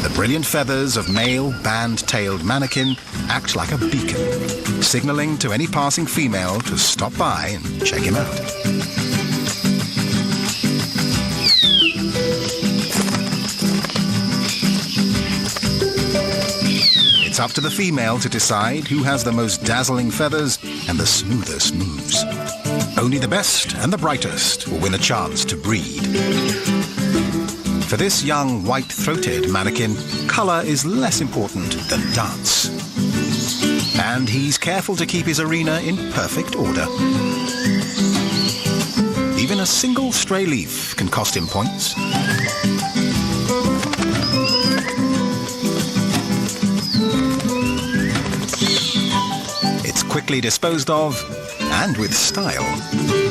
The brilliant feathers of male band-tailed mannequin act like a beacon, signaling to any passing female to stop by and check him out. It's up to the female to decide who has the most dazzling feathers and the smoothest moves. Only the best and the brightest will win a chance to breed. For this young white-throated mannequin, colour is less important than dance. And he's careful to keep his arena in perfect order. Even a single stray leaf can cost him points. It's quickly disposed of, and with style.